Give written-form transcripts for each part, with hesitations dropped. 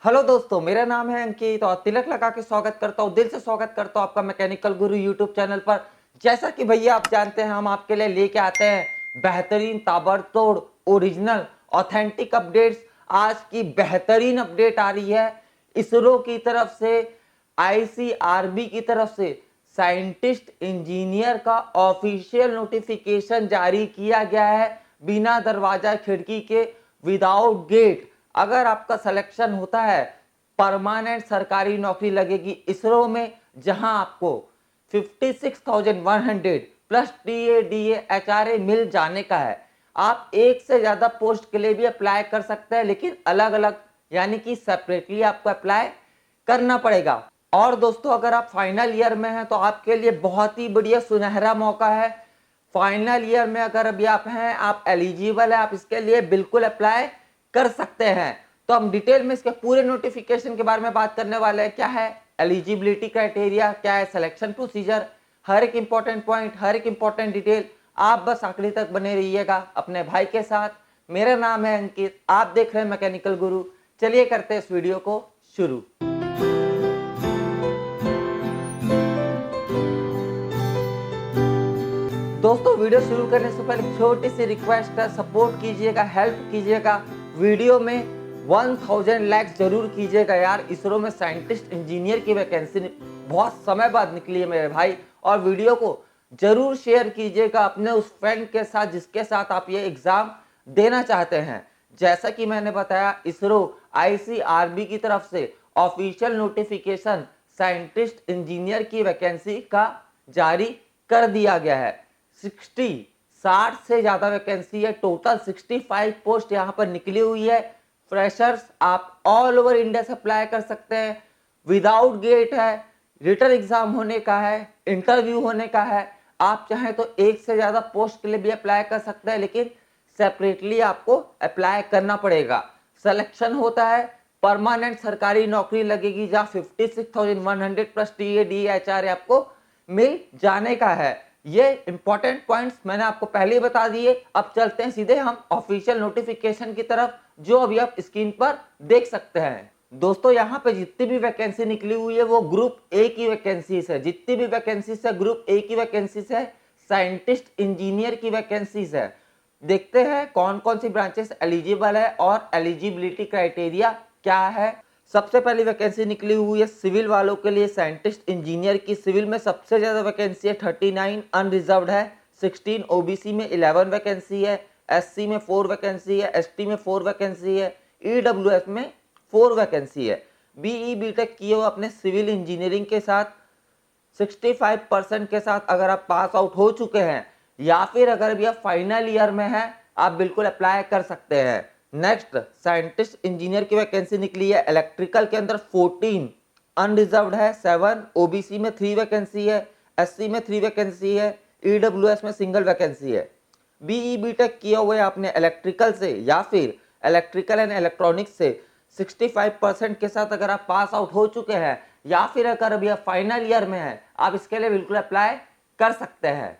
Hello दोस्तों, मेरा नाम है अंकित और तिलक लगा के स्वागत करता हूँ, दिल से स्वागत करता हूँ आपका मैकेनिकल गुरु यूट्यूब चैनल पर। जैसा कि भैया आप जानते हैं, हम आपके लिए लेके आते हैं बेहतरीन ताबड़तोड़ ओरिजिनल ऑथेंटिक अपडेट्स। आज की बेहतरीन अपडेट आ रही है इसरो की तरफ से, आईसीआरबी की तरफ से साइंटिस्ट इंजीनियर का ऑफिशियल नोटिफिकेशन जारी किया गया है। बिना दरवाजा खिड़की के, विदाउट गेट, अगर आपका सिलेक्शन होता है परमानेंट सरकारी नौकरी लगेगी इसरो में, जहां आपको 56,100 प्लस टीए डीए एचआरए मिल जाने का है। आप एक से ज्यादा पोस्ट के लिए भी अप्लाई कर सकते हैं, लेकिन अलग अलग यानी कि सेपरेटली आपको अप्लाई करना पड़ेगा। और दोस्तों, अगर आप फाइनल ईयर में हैं तो आपके लिए बहुत ही बढ़िया सुनहरा मौका है। फाइनल ईयर में अगर अभी आप हैं, आप एलिजिबल है, आप इसके लिए बिल्कुल अप्लाई कर सकते हैं। तो हम डिटेल में इसके पूरे नोटिफिकेशन के बारे में बात करने वाले हैं। क्या है एलिजिबिलिटी क्राइटेरिया, क्या है सिलेक्शन प्रोसीजर, हर एक इंपॉर्टेंट पॉइंट, हर एक इंपॉर्टेंट डिटेल। आप बस आखिरी तक बने रहिएगा अपने भाई के साथ। मेरा नाम है अंकित, आप देख रहे हैं मैकेनिकल गुरु। चलिए करते हैं इस वीडियो को शुरू। दोस्तों, वीडियो शुरू करने से पहले छोटी सी रिक्वेस्ट है, सपोर्ट कीजिएगा, हेल्प कीजिएगा। वीडियो में 1000 लाइक्स जरूर कीजिएगा यार। इसरो में साइंटिस्ट इंजीनियर की वैकेंसी बहुत समय बाद निकली है मेरे भाई, और वीडियो को जरूर शेयर कीजिएगा अपने उस फ्रेंड के साथ जिसके साथ आप ये एग्जाम देना चाहते हैं। जैसा कि मैंने बताया, इसरो आईसीआरबी की तरफ से ऑफिशियल नोटिफिकेशन साइंटिस्ट इंजीनियर की वैकेंसी का जारी कर दिया गया है। 60 से ज्यादा वैकेंसी है, टोटल 65 पोस्ट यहाँ पर निकली हुई है। फ्रेशर्स आप ऑल ओवर इंडिया से अप्लाई कर सकते हैं। विदाउट गेट है, रिटन एग्जाम होने का है, इंटरव्यू होने का है। आप चाहें तो एक से ज्यादा पोस्ट के लिए भी अप्लाई कर सकते हैं, लेकिन सेपरेटली आपको अप्लाई करना पड़ेगा। सिलेक्शन होता है, परमानेंट सरकारी नौकरी लगेगी, जहां 56,100 प्लस टीए डीए एचआरए आपको मिल जाने का है। ये इंपॉर्टेंट पॉइंट्स मैंने आपको पहले ही बता दिए। अब चलते हैं सीधे हम ऑफिशियल नोटिफिकेशन की तरफ, जो अभी आप स्क्रीन पर देख सकते हैं। दोस्तों, यहाँ पे जितनी भी वैकेंसी निकली हुई है वो ग्रुप ए की वैकेंसी है। जितनी भी वैकेंसी है ग्रुप ए की वैकेंसी है, साइंटिस्ट इंजीनियर की वैकेंसी है। देखते हैं कौन कौन सी ब्रांचेस एलिजिबल है और एलिजिबिलिटी क्राइटेरिया क्या है। सबसे पहली वैकेंसी निकली हुई है सिविल वालों के लिए, साइंटिस्ट इंजीनियर की। सिविल में सबसे ज्यादा वैकेंसी है 39, अनरिजर्व्ड है 16, ओबीसी में 11 वैकेंसी है, एससी में 4 वैकेंसी है, एसटी में 4 वैकेंसी है, ईडब्ल्यूएस में 4 वैकेंसी है। बीई बीटेक किए हुए अपने सिविल इंजीनियरिंग के साथ 65% के साथ अगर आप पास आउट हो चुके हैं, या फिर अगर भी आप फाइनल ईयर में हैं, आप बिल्कुल अप्लाई कर सकते हैं। नेक्स्ट, साइंटिस्ट इंजीनियर की वैकेंसी निकली है इलेक्ट्रिकल के अंदर 14, अनरिजर्व्ड है 7, ओबीसी में 3 वैकेंसी है, एससी में 3 वैकेंसी है, ईडब्ल्यूएस में सिंगल वैकेंसी है। बीई बीटेक किए हुए आपने इलेक्ट्रिकल से या फिर इलेक्ट्रिकल एंड इलेक्ट्रॉनिक्स से 65% के साथ अगर आप पास आउट हो चुके हैं, या फिर अगर अभी आप फाइनल ईयर में हैं, आप इसके लिए बिल्कुल अप्लाई कर सकते हैं।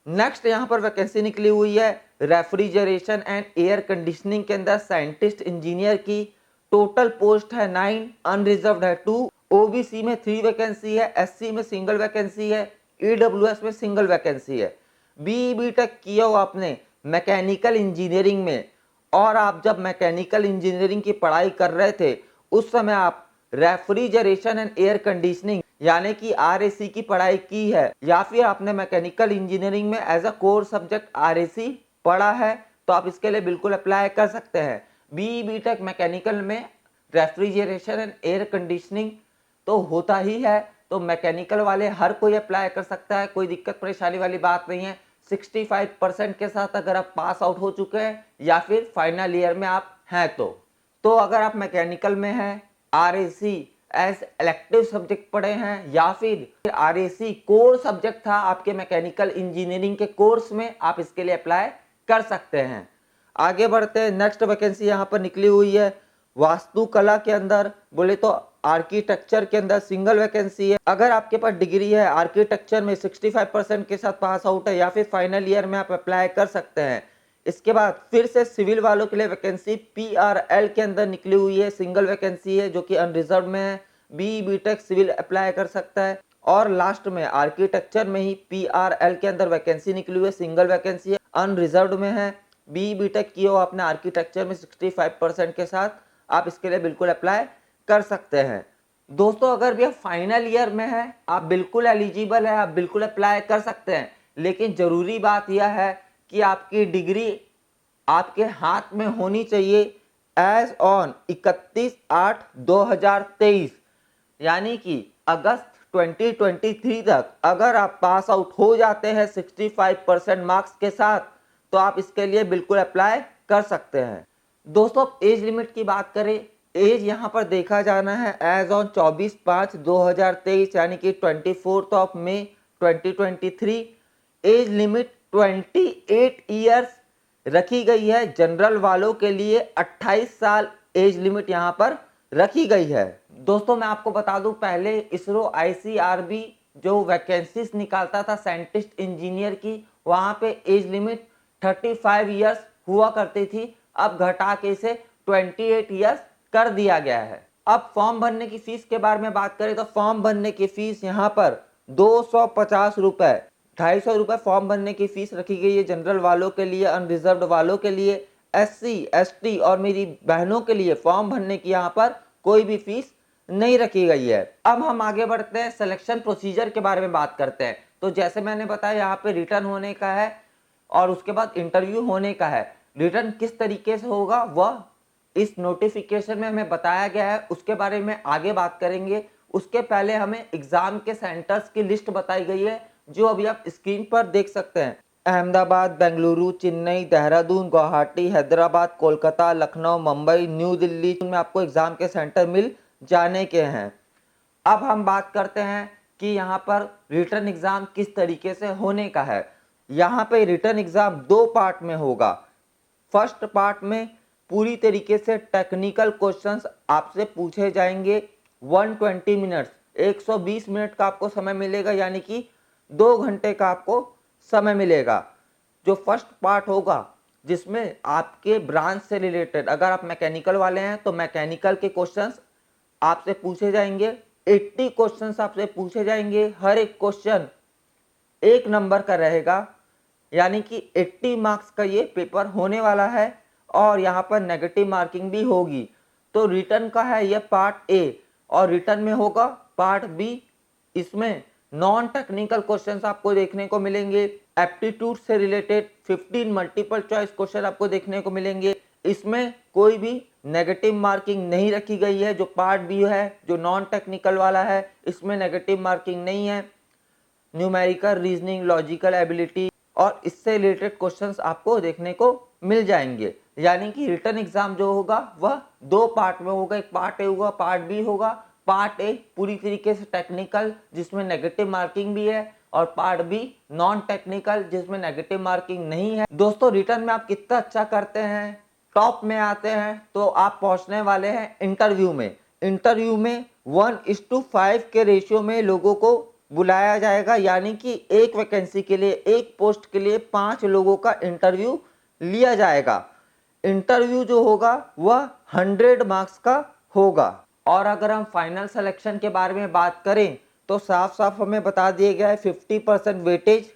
नेक्स्ट यहाँ पर वैकेंसी निकली हुई है रेफ्रिजरेशन एंड एयर कंडीशनिंग के अंदर साइंटिस्ट इंजीनियर की। टोटल पोस्ट है 9, अनरिजर्व्ड है 2, ओबीसी में 3 वैकेंसी है, एससी में सिंगल वैकेंसी है, ईडब्ल्यूएस में सिंगल वैकेंसी है। बीई बीटेक किया हो आपने मैकेनिकल इंजीनियरिंग में, और आप जब मैकेनिकल इंजीनियरिंग की पढ़ाई कर रहे थे उस समय आप रेफ्रिजरेशन एंड एयर कंडीशनिंग यानी कि आरएसी की पढ़ाई की है, या फिर आपने मैकेनिकल इंजीनियरिंग में as a core subject RAC पढ़ा है, तो आप इसके लिए बिल्कुल अप्लाई कर सकते हैं। बीई बीटेक मैकेनिकल में रेफ्रिजरेशन एंड एयर कंडीशनिंग तो होता ही है, तो मैकेनिकल वाले हर कोई अप्लाई कर सकता है, कोई दिक्कत परेशानी वाली बात नहीं है। 65% के साथ अगर आप पास आउट हो चुके हैं या फिर फाइनल ईयर में आप हैं, तो अगर आप मैकेनिकल में हैं, आरएसी एज इलेक्टिव सब्जेक्ट पढ़े हैं, या फिर आरएसी कोर सब्जेक्ट था आपके मैकेनिकल इंजीनियरिंग के कोर्स में, आप इसके लिए अप्लाई कर सकते हैं। आगे बढ़ते हैं। नेक्स्ट वैकेंसी यहाँ पर निकली हुई है वास्तुकला के अंदर, बोले तो आर्किटेक्चर के अंदर सिंगल वैकेंसी है। अगर आपके पास डिग्री है आर्किटेक्चर में 65% के साथ पास आउट है, या फिर फाइनल ईयर में आप अप्लाई कर सकते हैं। इसके बाद फिर से सिविल वालों के लिए वैकेंसी PRL के अंदर निकली हुई है, सिंगल वैकेंसी है जो कि अनरिजर्व में है। BE.BTech सिविल अप्लाई कर सकता है। और लास्ट में आर्किटेक्चर में ही PRL के अंदर वैकेंसी निकली हुई है, सिंगल वैकेंसी है, अनरिजर्व में है। BE.BTech किया हो आपने आर्किटेक्चर में 65% के साथ, आप इसके लिए बिल्कुल अप्लाई कर सकते हैं। दोस्तों अगर भी आप फाइनल ईयर में है, आप बिल्कुल एलिजिबल है, आप बिल्कुल अप्लाई कर सकते हैं। लेकिन जरूरी बात यह है कि आपकी डिग्री आपके हाथ में होनी चाहिए एज ऑन 31/8/2023, यानी कि अगस्त 2023 तक अगर आप पास आउट हो जाते हैं 65% मार्क्स के साथ, तो आप इसके लिए बिल्कुल अप्लाई कर सकते हैं। दोस्तों एज लिमिट की बात करें, एज यहाँ पर देखा जाना है एज ऑन 24/5/2023, यानी कि 24 मई 2023। एज लिमिट 28 ईयर्स रखी गई है। जनरल वालों के लिए 28 साल एज लिमिट यहाँ पर रखी गई है। दोस्तों मैं आपको बता दूं, पहले इसरो ICRB जो वैकेंसीज निकालता था साइंटिस्ट इंजीनियर की, वहां पे एज लिमिट 35 ईयर्स हुआ करती थी, अब घटा के इसे 28 ईयर्स कर दिया गया है। अब फॉर्म भरने की फीस के बारे में बात करें तो फॉर्म भरने की फीस यहाँ पर 250 रुपए, 250 रुपए फॉर्म भरने की फीस रखी गई है जनरल वालों के लिए, अनरिजर्व्ड वालों के लिए, SC ST और मेरी बहनों के लिए फॉर्म भरने की यहाँ पर कोई भी फीस नहीं रखी गई है। अब हम आगे बढ़ते हैं, सिलेक्शन प्रोसीजर के बारे में बात करते हैं। तो जैसे मैंने बताया यहाँ पे रिटर्न होने का है और उसके बाद इंटरव्यू होने का है। रिटर्न किस तरीके से होगा वह इस नोटिफिकेशन में हमें बताया गया है, उसके बारे में आगे बात करेंगे। उसके पहले हमें एग्जाम के सेंटर्स की लिस्ट बताई गई है जो अभी आप स्क्रीन पर देख सकते हैं। अहमदाबाद, बेंगलुरु, चेन्नई, देहरादून, गुवाहाटी, हैदराबाद, कोलकाता, लखनऊ, मुंबई, न्यू दिल्ली में आपको एग्जाम के सेंटर मिल जाने के हैं। अब हम बात करते हैं कि यहाँ पर रिटर्न एग्जाम किस तरीके से होने का है। यहाँ पे रिटर्न एग्जाम 2 पार्ट में होगा। फर्स्ट पार्ट में पूरी तरीके से टेक्निकल क्वेश्चंस आपसे पूछे जाएंगे। 120 मिनट्स, 120 मिनट का आपको समय मिलेगा, यानी कि 2 घंटे का आपको समय मिलेगा। जो फर्स्ट पार्ट होगा जिसमें आपके ब्रांच से रिलेटेड, अगर आप मैकेनिकल वाले हैं तो मैकेनिकल के क्वेश्चंस आपसे पूछे जाएंगे। 80 क्वेश्चंस आपसे पूछे जाएंगे, हर एक क्वेश्चन 1 नंबर का रहेगा, यानी कि 80 मार्क्स का ये पेपर होने वाला है और यहाँ पर नेगेटिव मार्किंग भी होगी। तो रिटर्न का है यह पार्ट ए और रिटर्न में होगा पार्ट बी। इसमें नॉन टेक्निकल क्वेश्चंस आपको देखने को मिलेंगे, एप्टीट्यूड से रिलेटेड 15 मल्टीपल चॉइस क्वेश्चन आपको देखने को मिलेंगे। इसमें कोई भी नेगेटिव मार्किंग नहीं रखी गई है। जो पार्ट बी है, जो नॉन टेक्निकल वाला है, इसमें नेगेटिव मार्किंग नहीं है। न्यूमेरिकल, रीजनिंग, लॉजिकल एबिलिटी और इससे रिलेटेड क्वेश्चंस आपको देखने को मिल जाएंगे। यानी कि रिटर्न एग्जाम जो होगा वह 2 पार्ट में होगा, एक पार्ट ए होगा, पार्ट बी होगा। पार्ट ए पूरी तरीके से टेक्निकल जिसमें नेगेटिव मार्किंग भी है और पार्ट बी नॉन टेक्निकल जिसमें नेगेटिव मार्किंग नहीं है। दोस्तों रिटर्न में आप कितना अच्छा करते हैं, टॉप में आते हैं, तो आप पहुंचने वाले हैं इंटरव्यू में। इंटरव्यू में 1:5 के रेशियो में लोगों को बुलाया जाएगा, यानी कि एक वैकेंसी के लिए, एक पोस्ट के लिए 5 लोगों का इंटरव्यू लिया जाएगा। इंटरव्यू जो होगा वह 100 मार्क्स का होगा। और अगर हम फाइनल सिलेक्शन के बारे में बात करें तो साफ साफ हमें बता दिया गया है 50% वेटेज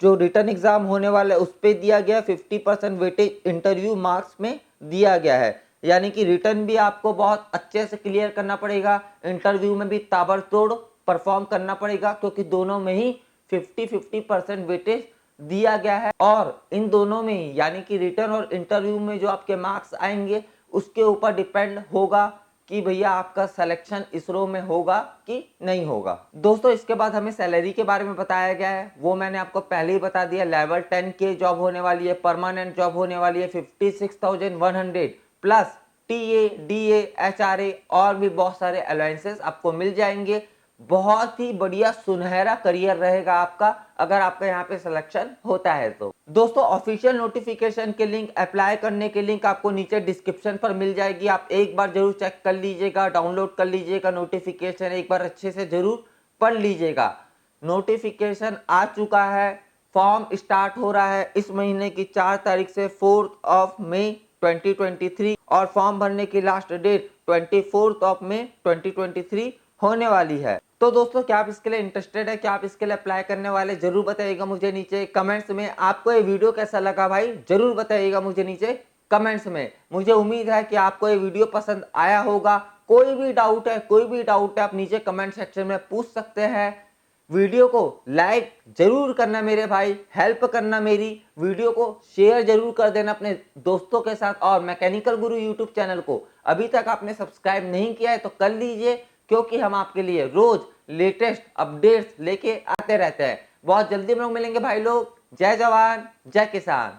जो रिटर्न एग्जाम होने वाला है उस पर दिया गया है, 50% वेटेज इंटरव्यू मार्क्स में दिया गया है। यानी कि रिटर्न भी आपको बहुत अच्छे से क्लियर करना पड़ेगा, इंटरव्यू में भी ताबड़तोड़ परफॉर्म करना पड़ेगा, क्योंकि दोनों में ही 50-50% वेटेज दिया गया है। और इन दोनों में ही यानी कि रिटर्न और इंटरव्यू में जो आपके मार्क्स आएंगे उसके ऊपर डिपेंड होगा कि भैया आपका सिलेक्शन इसरो में होगा कि नहीं होगा। दोस्तों इसके बाद हमें सैलरी के बारे में बताया गया है, वो मैंने आपको पहले ही बता दिया। लेवल 10 के जॉब होने वाली है, परमानेंट जॉब होने वाली है। 56,100 प्लस टीए, डीए, एचआरए और भी बहुत सारे अलाउंसेस आपको मिल जाएंगे। बहुत ही बढ़िया सुनहरा करियर रहेगा आपका अगर आपका यहाँ पे सिलेक्शन होता है तो। दोस्तों ऑफिशियल नोटिफिकेशन के लिंक, अप्लाई करने के लिंक आपको नीचे डिस्क्रिप्शन पर मिल जाएगी। आप एक बार जरूर चेक कर लीजिएगा, डाउनलोड कर लीजिएगा नोटिफिकेशन, एक बार अच्छे से जरूर पढ़ लीजिएगा। नोटिफिकेशन आ चुका है, फॉर्म स्टार्ट हो रहा है इस महीने की 4 तारीख से 4 मई 2023 और फॉर्म भरने की लास्ट डेट 24 मई 2023 होने वाली है। तो दोस्तों क्या आप इसके लिए इंटरेस्टेड है, क्या आप इसके लिए अप्लाई करने वाले, जरूर बताइएगा मुझे नीचे कमेंट्स में। आपको ये वीडियो कैसा लगा भाई जरूर बताइएगा मुझे नीचे कमेंट्स में। मुझे उम्मीद है कि आपको ये वीडियो पसंद आया होगा। कोई भी डाउट है आप नीचे कमेंट सेक्शन में पूछ सकते हैं। वीडियो को लाइक जरूर करना मेरे भाई, हेल्प करना मेरी, वीडियो को शेयर जरूर कर देना अपने दोस्तों के साथ। और मैकेनिकल गुरु यूट्यूब चैनल को अभी तक आपने सब्सक्राइब नहीं किया है तो कर लीजिए, क्योंकि हम आपके लिए रोज लेटेस्ट अपडेट्स लेके आते रहते हैं। बहुत जल्दी हम लोग मिलेंगे भाई लोग। जय जवान जय किसान।